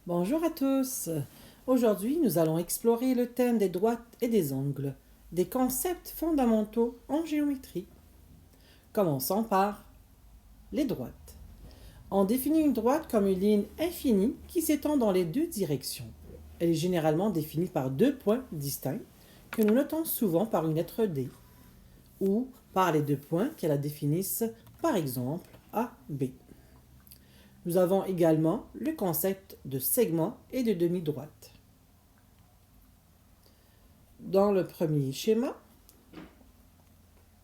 Bonjour à tous. Aujourd'hui, nous allons explorer le thème des droites et des angles, des concepts fondamentaux en géométrie. Commençons par les droites. On définit une droite comme une ligne infinie qui s'étend dans les deux directions. Elle est généralement définie par deux points distincts que nous notons souvent par une lettre D ou par les deux points qui la définissent, par exemple A, B. Nous avons également le concept de segment et de demi-droite. Dans le premier schéma,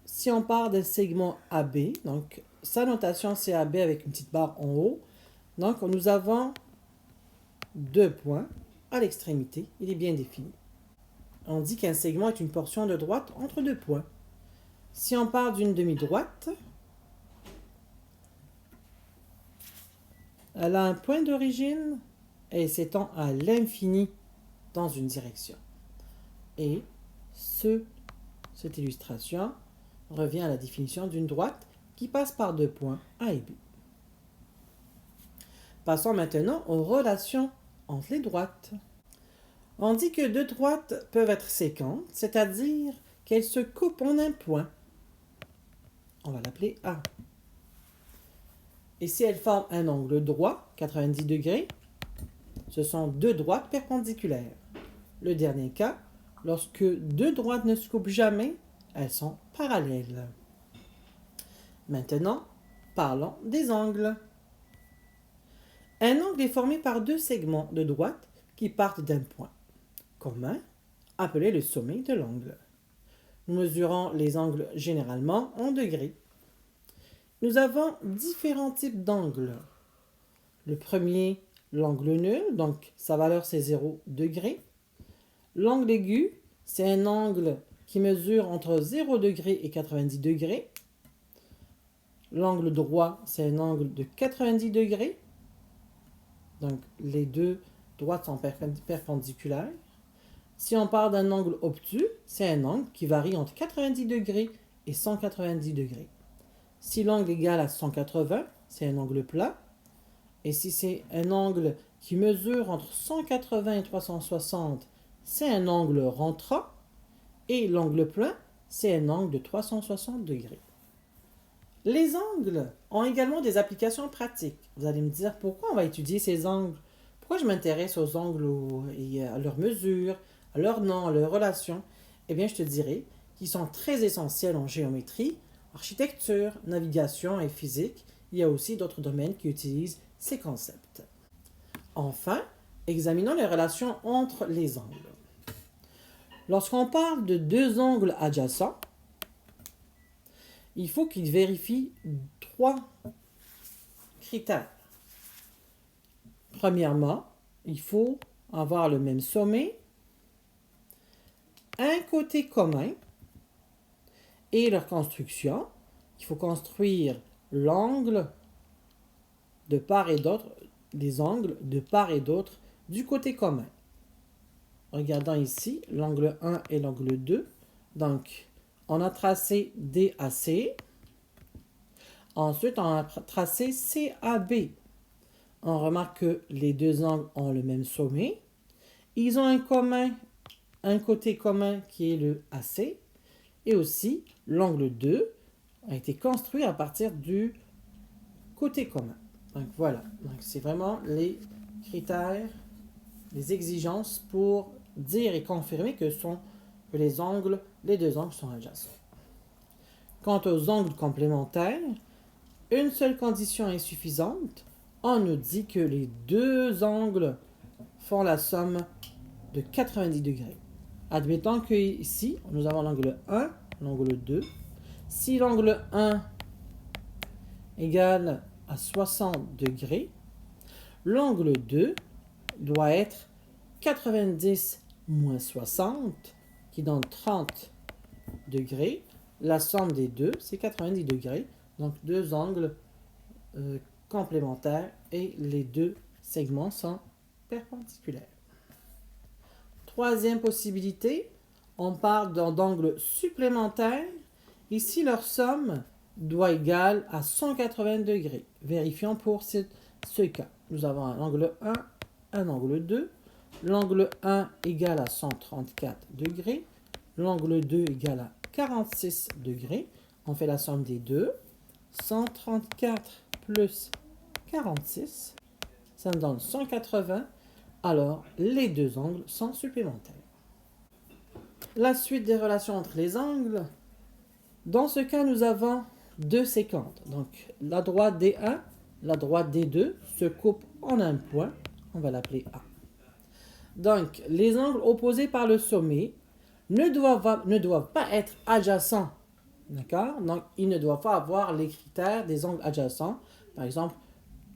si on part d'un segment AB, donc sa notation c'est AB avec une petite barre en haut, donc nous avons deux points à l'extrémité, il est bien défini. On dit qu'un segment est une portion de droite entre deux points. Si on part d'une demi-droite, elle a un point d'origine et s'étend à l'infini dans une direction. Et cette illustration revient à la définition d'une droite qui passe par deux points A et B. Passons maintenant aux relations entre les droites. On dit que deux droites peuvent être séquentes, c'est-à-dire qu'elles se coupent en un point. On va l'appeler A. Et si elles forment un angle droit, 90 degrés, ce sont deux droites perpendiculaires. Le dernier cas, lorsque deux droites ne se coupent jamais, elles sont parallèles. Maintenant, parlons des angles. Un angle est formé par deux segments de droite qui partent d'un point commun, appelé le sommet de l'angle. Nous mesurons les angles généralement en degrés. Nous avons différents types d'angles. Le premier, l'angle nul, donc sa valeur c'est 0 degré. L'angle aigu, c'est un angle qui mesure entre 0 degré et 90 degrés. L'angle droit, c'est un angle de 90 degrés. Donc, les deux droites sont perpendiculaires. Si on part d'un angle obtus, c'est un angle qui varie entre 90 degrés et 190 degrés. Si l'angle est égal à 180, c'est un angle plat. Et si c'est un angle qui mesure entre 180 et 360, c'est un angle rentrant. Et l'angle plein, c'est un angle de 360 degrés. Les angles ont également des applications pratiques. Vous allez me dire pourquoi on va étudier ces angles. Pourquoi je m'intéresse aux angles et à leurs mesures, à leur nom, à leurs relations. Eh bien, je te dirai qu'ils sont très essentiels en géométrie, architecture, navigation et physique. Il y a aussi d'autres domaines qui utilisent ces concepts. Enfin, examinons les relations entre les angles. Lorsqu'on parle de deux angles adjacents, il faut qu'ils vérifient trois critères. Premièrement, il faut avoir le même sommet, un côté commun et leur construction. Il faut construire l'angle de part et d'autre, des angles de part et d'autre du côté commun. Regardons ici l'angle 1 et l'angle 2. Donc, on a tracé DAC. Ensuite, on a tracé CAB. On remarque que les deux angles ont le même sommet. Ils ont un côté commun qui est le AC. Et aussi, l'angle 2 a été construit à partir du côté commun. Donc voilà, c'est vraiment les critères, les exigences pour dire et confirmer que les deux angles sont adjacents. Quant aux angles complémentaires, une seule condition est suffisante. On nous dit que les deux angles font la somme de 90 degrés. Admettons que ici, nous avons l'angle 1, l'angle 2. Si l'angle 1 égale à 60 degrés, l'angle 2 doit être 90 moins 60, qui donne 30 degrés. La somme des deux, c'est 90 degrés. Donc, deux angles complémentaires et les deux segments sont perpendiculaires. Troisième possibilité, on parle d'angles supplémentaires. Ici, leur somme doit égale à 180 degrés. Vérifions pour ce cas. Nous avons un angle 1, un angle 2. L'angle 1 égale à 134 degrés. L'angle 2 égale à 46 degrés. On fait la somme des deux. 134 plus 46, ça me donne 180. Alors, les deux angles sont supplémentaires. La suite des relations entre les angles. Dans ce cas, nous avons deux séquentes. Donc, la droite D1, la droite D2 se coupent en un point. On va l'appeler A. Donc, les angles opposés par le sommet ne doivent pas être adjacents. D'accord? Donc, ils ne doivent pas avoir les critères des angles adjacents. Par exemple,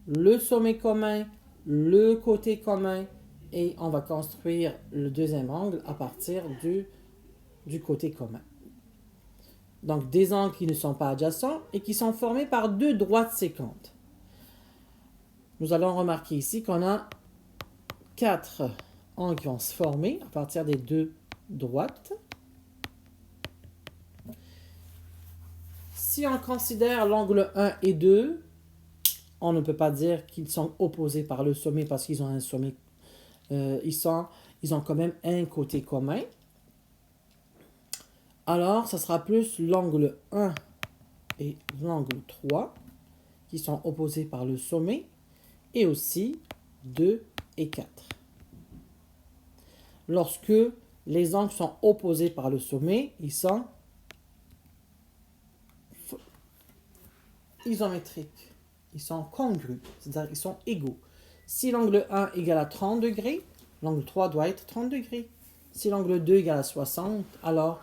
le sommet commun, le côté commun, et on va construire le deuxième angle à partir du côté commun. Donc, des angles qui ne sont pas adjacents et qui sont formés par deux droites séquentes. Nous allons remarquer ici qu'on a 4 angles qui vont se former à partir des deux droites. Si on considère l'angle 1 et 2, on ne peut pas dire qu'ils sont opposés par le sommet parce qu'ils ont un sommet. Ils ont quand même un côté commun. Alors, ce sera plus l'angle 1 et l'angle 3 qui sont opposés par le sommet et aussi 2 et 4. Lorsque les angles sont opposés par le sommet, ils sont isométriques. Ils sont congrus, c'est-à-dire ils sont égaux. Si l'angle 1 égale à 30 degrés, l'angle 3 doit être 30 degrés. Si l'angle 2 égale à 60, alors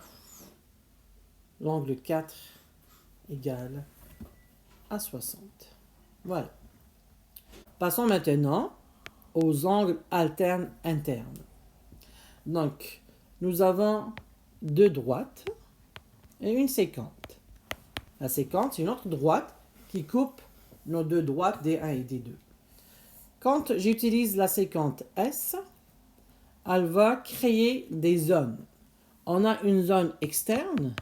l'angle 4 égale à 60. Voilà. Passons maintenant aux angles alternes internes. Donc, nous avons deux droites et une séquente. La séquente, c'est une autre droite qui coupe nos deux droites D1 et D2. Quand j'utilise la séquente S, elle va créer des zones. On a une zone externe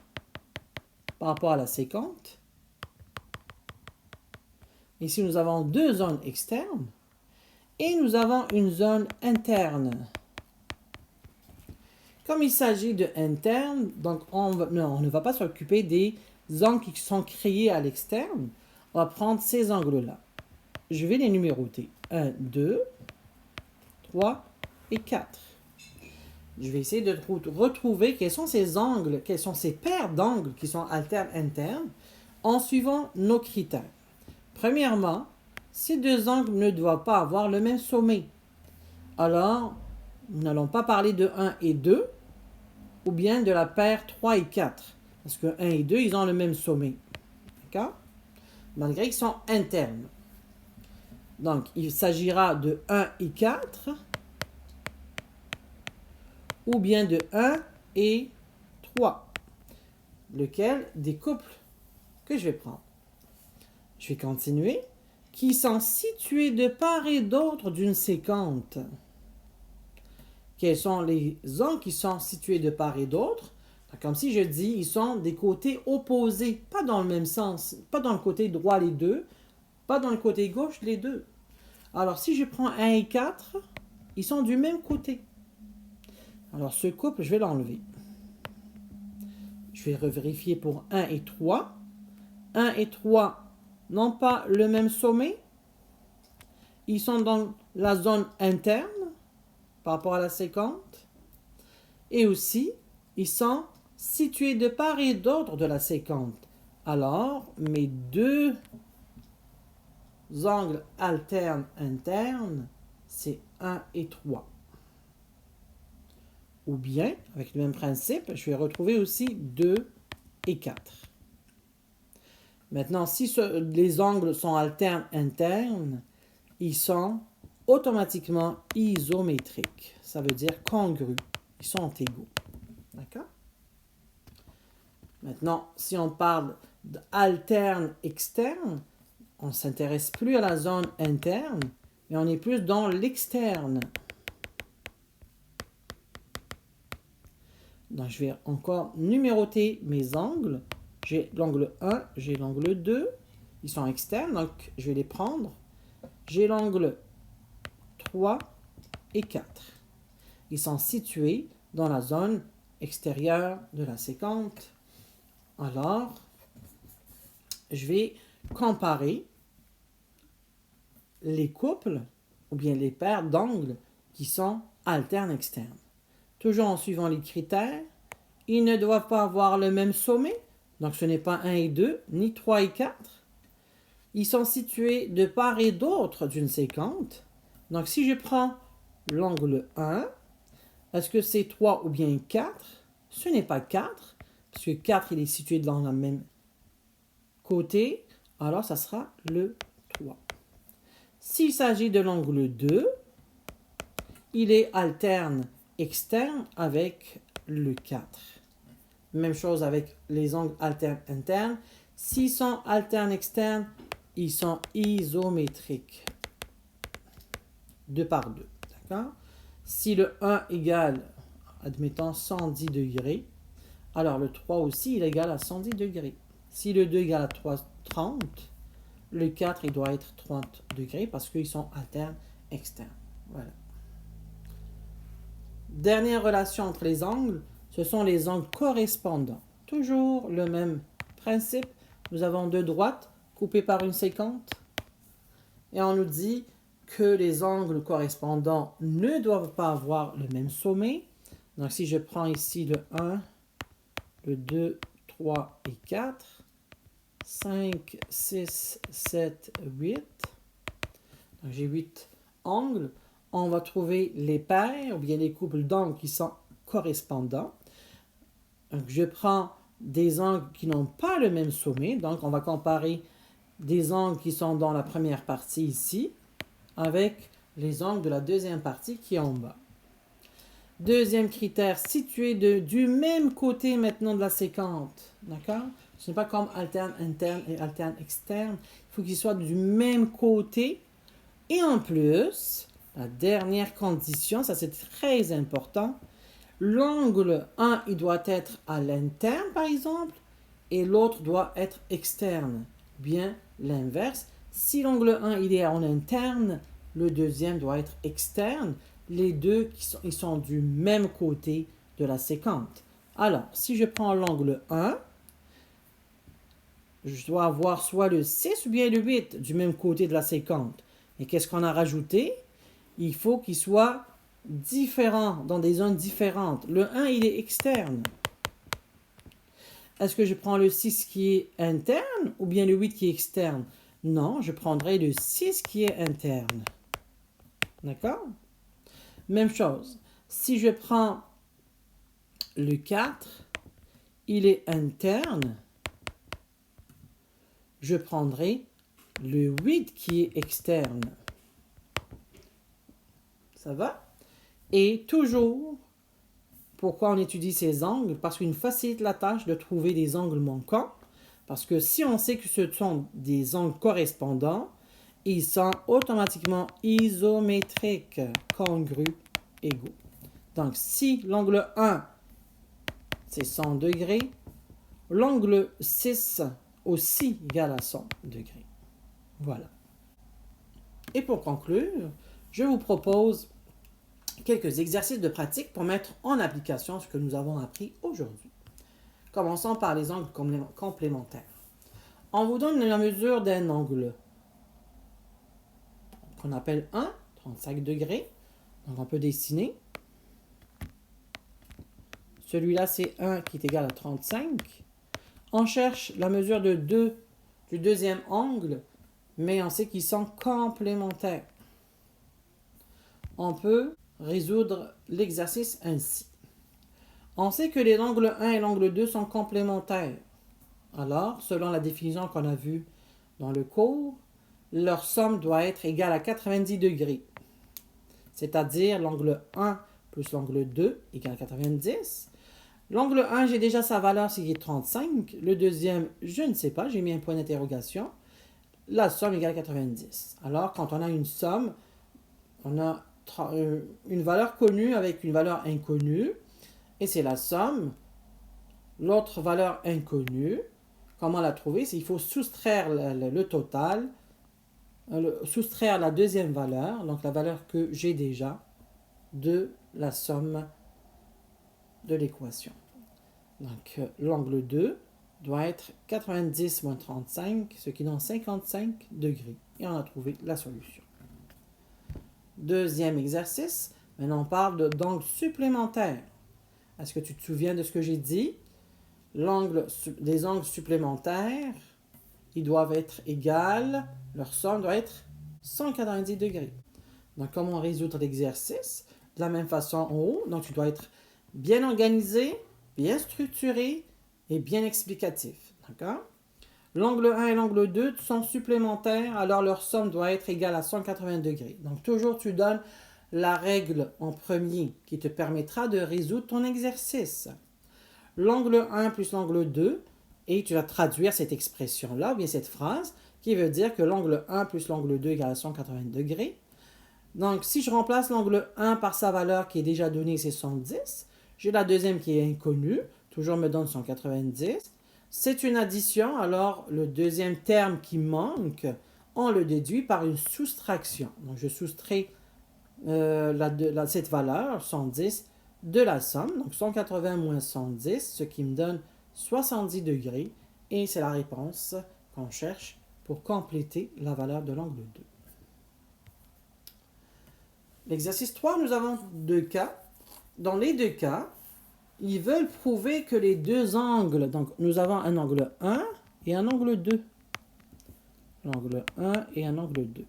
par rapport à la séquente. Ici, nous avons deux zones externes et nous avons une zone interne. Comme il s'agit de interne, donc on ne va pas s'occuper des angles qui sont créés à l'externe. On va prendre ces angles-là. Je vais les numéroter. 1, 2, 3 et 4. Je vais essayer de retrouver quels sont ces angles, quelles sont ces paires d'angles qui sont alternes internes en suivant nos critères. Premièrement, ces deux angles ne doivent pas avoir le même sommet. Alors, nous n'allons pas parler de 1 et 2 ou bien de la paire 3 et 4. Parce que 1 et 2, ils ont le même sommet. D'accord? Malgré qu'ils sont internes. Donc, il s'agira de 1 et 4 ou bien de 1 et 3. Lequel des couples que je vais prendre. Je vais continuer. Qui sont situés de part et d'autre d'une séquente. Quels sont les angles qui sont situés de part et d'autre? Comme si je dis, ils sont des côtés opposés, pas dans le même sens, pas dans le côté droit les deux, pas dans le côté gauche les deux. Alors si je prends 1 et 4, ils sont du même côté. Alors ce couple, je vais l'enlever. Je vais revérifier pour 1 et 3. 1 et 3 n'ont pas le même sommet. Ils sont dans la zone interne par rapport à la séquente. Et aussi, ils sont situés de part et d'autre de la séquente. Alors, mes deux angles alternes internes, c'est 1 et 3. Ou bien, avec le même principe, je vais retrouver aussi 2 et 4. Maintenant, si les angles sont alternes internes, ils sont automatiquement isométriques. Ça veut dire congrus. Ils sont égaux. D'accord? Maintenant, si on parle d'alterne externe, on ne s'intéresse plus à la zone interne, mais on est plus dans l'externe. Donc, je vais encore numéroter mes angles. J'ai l'angle 1, j'ai l'angle 2. Ils sont externes, donc je vais les prendre. J'ai l'angle 3 et 4. Ils sont situés dans la zone extérieure de la séquente. Alors, je vais comparer les couples ou bien les paires d'angles qui sont alternes externes. Toujours en suivant les critères, ils ne doivent pas avoir le même sommet, donc ce n'est pas 1 et 2, ni 3 et 4. Ils sont situés de part et d'autre d'une séquente. Donc si je prends l'angle 1, est-ce que c'est 3 ou bien 4? Ce n'est pas 4, puisque 4 il est situé dans le même côté, alors ça sera le 3. S'il s'agit de l'angle 2, il est alterne externe avec le 4. Même chose avec les angles alternes internes. S'ils sont alternes externes, ils sont isométriques. 2 par 2. D'accord? Si le 1 égale, admettons, 110 degrés, alors le 3 aussi, il est égal à 110 degrés. Si le 2 égale à 30, le 4, il doit être 30 degrés parce qu'ils sont alternes externes. Voilà. Dernière relation entre les angles, ce sont les angles correspondants. Toujours le même principe. Nous avons deux droites coupées par une séquente. Et on nous dit que les angles correspondants ne doivent pas avoir le même sommet. Donc si je prends ici le 1, le 2, 3 et 4, 5, 6, 7, 8. Donc j'ai 8 angles. On va trouver les paires ou bien les couples d'angles qui sont correspondants. Donc je prends des angles qui n'ont pas le même sommet. Donc on va comparer des angles qui sont dans la première partie ici avec les angles de la deuxième partie qui est en bas. Deuxième critère, situé du même côté maintenant de la séquente. D'accord? Ce n'est pas comme alterne interne et alterne externe. Il faut qu'ils soient du même côté. Et en plus, la dernière condition, ça c'est très important, l'angle 1, il doit être à l'interne par exemple, et l'autre doit être externe. Bien l'inverse. Si l'angle 1 il est en interne, le deuxième doit être externe. Les deux ils sont du même côté de la séquente. Alors, si je prends l'angle 1, je dois avoir soit le 6 ou bien le 8 du même côté de la séquente. Et qu'est-ce qu'on a rajouté? Il faut qu'il soit différent, dans des zones différentes. Le 1, il est externe. Est-ce que je prends le 6 qui est interne ou bien le 8 qui est externe? Non, je prendrai le 6 qui est interne. D'accord? Même chose. Si je prends le 4, il est interne. Je prendrai le 8 qui est externe. Ça va? Et toujours, pourquoi on étudie ces angles? Parce qu'il nous facilite la tâche de trouver des angles manquants. Parce que si on sait que ce sont des angles correspondants, ils sont automatiquement isométriques, congrus, égaux. Donc, si l'angle 1, c'est 100 degrés, l'angle 6 aussi égale à 100 degrés. Voilà. Et pour conclure, je vous propose quelques exercices de pratique pour mettre en application ce que nous avons appris aujourd'hui. Commençons par les angles complémentaires. On vous donne la mesure d'un angle qu'on appelle 1, 35 degrés. Donc on peut dessiner. Celui-là, c'est 1 qui est égal à 35. On cherche la mesure de 2 du deuxième angle, mais on sait qu'ils sont complémentaires. On peut résoudre l'exercice ainsi. On sait que les angles 1 et l'angle 2 sont complémentaires. Alors, selon la définition qu'on a vue dans le cours, leur somme doit être égale à 90 degrés. C'est-à-dire l'angle 1 plus l'angle 2 égale 90. L'angle 1, j'ai déjà sa valeur, c'est 35. Le deuxième, je ne sais pas, j'ai mis un point d'interrogation. La somme égale 90. Alors, quand on a une somme, on a une valeur connue avec une valeur inconnue. Et c'est la somme. L'autre valeur inconnue, comment la trouver? Il faut soustraire le total, soustraire la deuxième valeur, donc la valeur que j'ai déjà, de la somme de l'équation. Donc, l'angle 2 doit être 90 moins 35, ce qui donne 55 degrés. Et on a trouvé la solution. Deuxième exercice. Maintenant, on parle d'angles supplémentaires. Est-ce que tu te souviens de ce que j'ai dit? Des angles supplémentaires, ils doivent être égales. Leur somme doit être 190 degrés. Donc, comment résoudre l'exercice? De la même façon en haut. Donc, tu dois être bien organisé, bien structuré et bien explicatif. D'accord? L'angle 1 et l'angle 2 sont supplémentaires, alors leur somme doit être égale à 180 degrés. Donc, toujours, tu donnes la règle en premier qui te permettra de résoudre ton exercice. L'angle 1 plus l'angle 2, et tu vas traduire cette expression-là, ou bien cette phrase, qui veut dire que l'angle 1 plus l'angle 2 égale à 180 degrés. Donc, si je remplace l'angle 1 par sa valeur qui est déjà donnée, c'est 110, j'ai la deuxième qui est inconnue, toujours me donne 190. C'est une addition, alors le deuxième terme qui manque, on le déduit par une soustraction. Donc, je soustrais cette valeur, 110, de la somme. Donc, 180 moins 110, ce qui me donne 70 degrés. Et c'est la réponse qu'on cherche pour compléter la valeur de l'angle 2. L'exercice 3, nous avons deux cas. Dans les deux cas, ils veulent prouver que les deux angles, donc nous avons un angle 1 et un angle 2. L'angle 1 et un angle 2.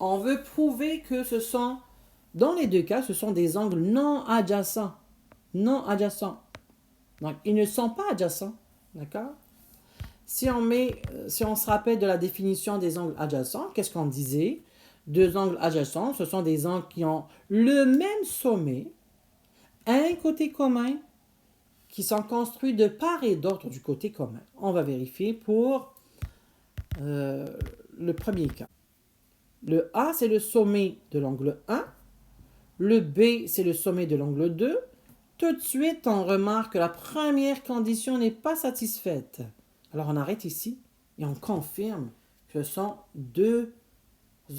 On veut prouver que dans les deux cas, ce sont des angles non adjacents. Non adjacents. Donc, ils ne sont pas adjacents. D'accord? Si on se rappelle de la définition des angles adjacents, qu'est-ce qu'on disait? Deux angles adjacents, ce sont des angles qui ont le même sommet, un côté commun, qui sont construits de part et d'autre du côté commun. On va vérifier pour le premier cas. Le A, c'est le sommet de l'angle 1. Le B, c'est le sommet de l'angle 2. Tout de suite, on remarque que la première condition n'est pas satisfaite. Alors, on arrête ici et on confirme que ce sont deux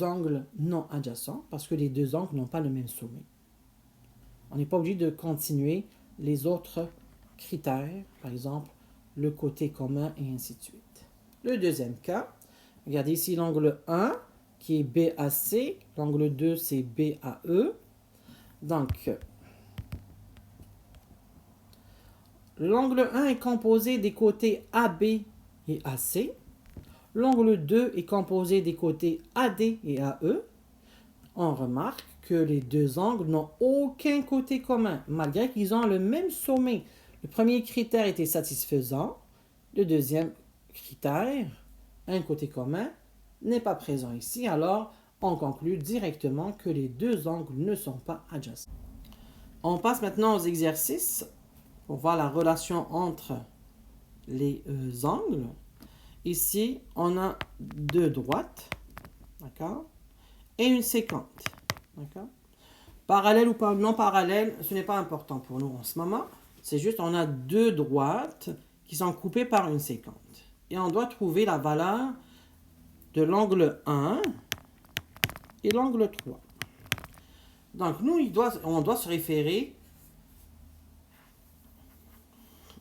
angles non adjacents parce que les deux angles n'ont pas le même sommet. On n'est pas obligé de continuer les autres critères, par exemple, le côté commun et ainsi de suite. Le deuxième cas, regardez ici l'angle 1 qui est BAC, l'angle 2 c'est BAE. Donc, l'angle 1 est composé des côtés AB et AC. L'angle 2 est composé des côtés AD et AE. On remarque que les deux angles n'ont aucun côté commun, malgré qu'ils ont le même sommet. Le premier critère était satisfaisant. Le deuxième critère, un côté commun, n'est pas présent ici. Alors, on conclut directement que les deux angles ne sont pas adjacents. On passe maintenant aux exercices pour voir la relation entre les angles. Ici, on a deux droites, d'accord, et une séquente, d'accord. Parallèle ou pas non parallèle, ce n'est pas important pour nous en ce moment. C'est juste on a deux droites qui sont coupées par une séquente. Et on doit trouver la valeur de l'angle 1 et l'angle 3. Donc, nous, on doit se référer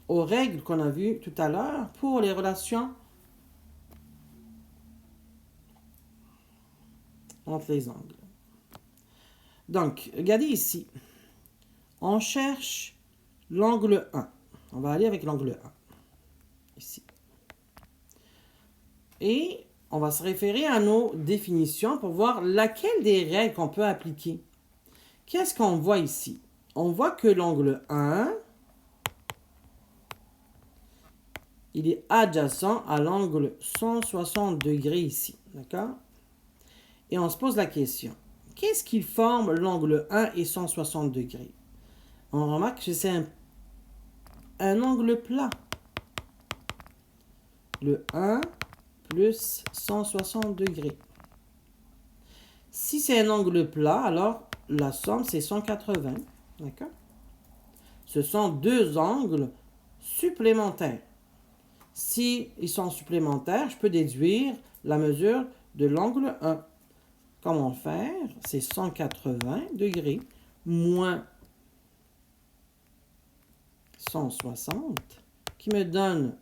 aux règles qu'on a vues tout à l'heure pour les relations entre les angles. Donc, regardez ici. On cherche l'angle 1. On va aller avec l'angle 1. Ici. Et on va se référer à nos définitions pour voir laquelle des règles qu'on peut appliquer. Qu'est-ce qu'on voit ici? On voit que l'angle 1, il est adjacent à l'angle 160 degrés ici. D'accord? Et on se pose la question. Qu'est-ce qui forme l'angle 1 et 160 degrés? On remarque que c'est un angle plat. Le 1 plus 160 degrés. Si c'est un angle plat, alors la somme c'est 180. D'accord? Ce sont deux angles supplémentaires. Si ils sont supplémentaires, je peux déduire la mesure de l'angle 1. comment faire? C'est 180 degrés moins 160 qui me donne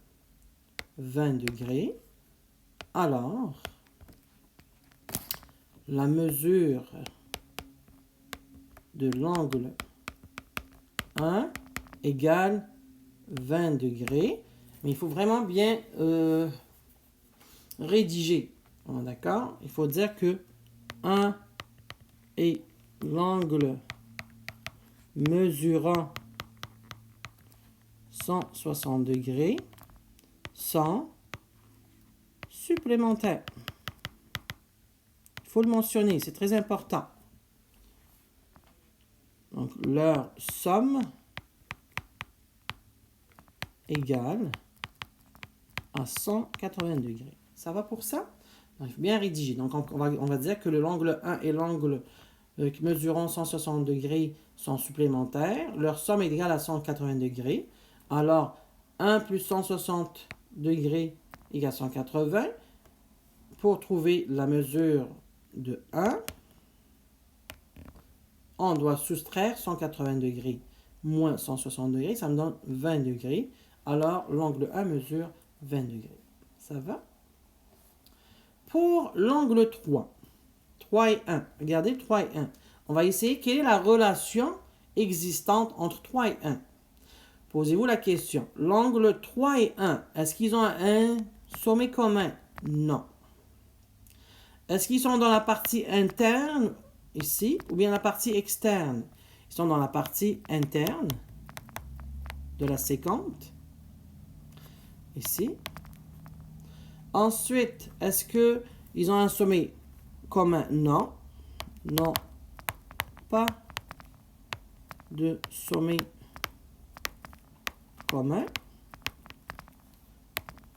20 degrés. Alors, la mesure de l'angle 1 égale 20 degrés. Mais il faut vraiment bien rédiger. D'accord? Il faut dire que 1 est l'angle mesurant 160 degrés sans supplémentaire. Il faut le mentionner, c'est très important. Donc, leur somme égale à 180 degrés. Ça va pour ça? Donc, il faut bien rédiger. Donc, on va dire que l'angle 1 et l'angle mesurant 160 degrés sont supplémentaires. Leur somme est égale à 180 degrés. Alors, 1 plus 160 degrés égale 180. Pour trouver la mesure de 1, on doit soustraire 180 degrés moins 160 degrés. Ça me donne 20 degrés. Alors, l'angle 1 mesure 20 degrés. Ça va? Pour l'angle 3, 3 et 1, regardez 3 et 1. On va essayer quelle est la relation existante entre 3 et 1. Posez-vous la question. L'angle 3 et 1, est-ce qu'ils ont un sommet commun? Non. Est-ce qu'ils sont dans la partie interne, ici, ou bien la partie externe? Ils sont dans la partie interne de la séquente, ici. Ensuite, est-ce qu'ils ont un sommet commun? Non. Non. Pas de sommet commun.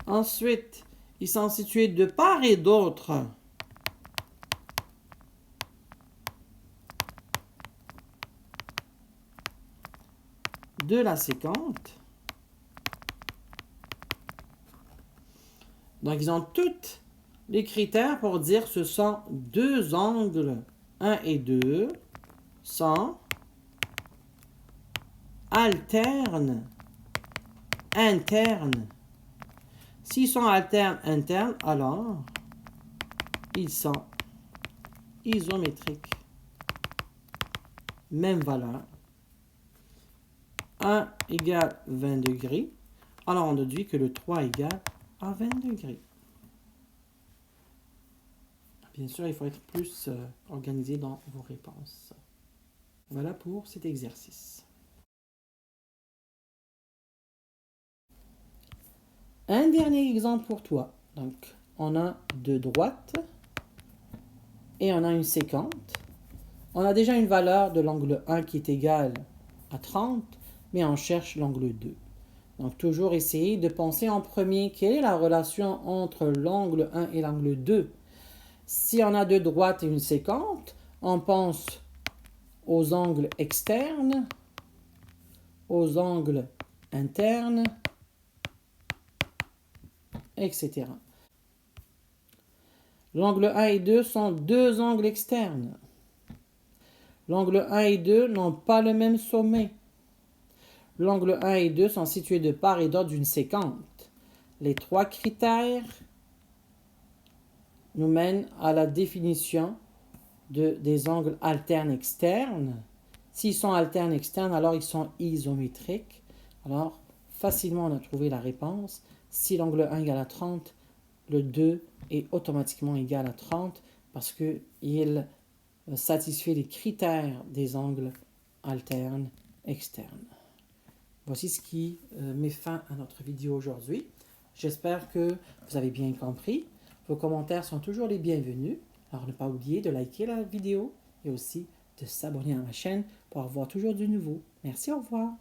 Ensuite, ils sont situés de part et d'autre de la séquente. Donc, ils ont tous les critères pour dire que ce sont deux angles, 1 et 2, sont alternes, internes. S'ils sont alternes, internes, alors ils sont isométriques. Même valeur. 1 égale 20 degrés. Alors, on déduit que le 3 égale à 20 degrés. Bien sûr, il faut être plus organisé dans vos réponses. Voilà pour cet exercice. Un dernier exemple pour toi. Donc, on a deux droites et on a une séquente. On a déjà une valeur de l'angle 1 qui est égale à 30, mais on cherche l'angle 2. Donc, toujours essayer de penser en premier quelle est la relation entre l'angle 1 et l'angle 2. Si on a deux droites et une séquente, on pense aux angles externes, aux angles internes, etc. L'angle 1 et 2 sont deux angles externes. L'angle 1 et 2 n'ont pas le même sommet. L'angle 1 et 2 sont situés de part et d'autre d'une séquente. Les trois critères nous mènent à la définition des angles alternes externes. S'ils sont alternes externes, alors ils sont isométriques. Alors, facilement, on a trouvé la réponse. Si l'angle 1 égale à 30, le 2 est automatiquement égal à 30 parce qu'il satisfait les critères des angles alternes externes. Voici ce qui met fin à notre vidéo aujourd'hui. J'espère que vous avez bien compris. Vos commentaires sont toujours les bienvenus. Alors, ne pas oublier de liker la vidéo et aussi de s'abonner à ma chaîne pour avoir toujours du nouveau. Merci, au revoir.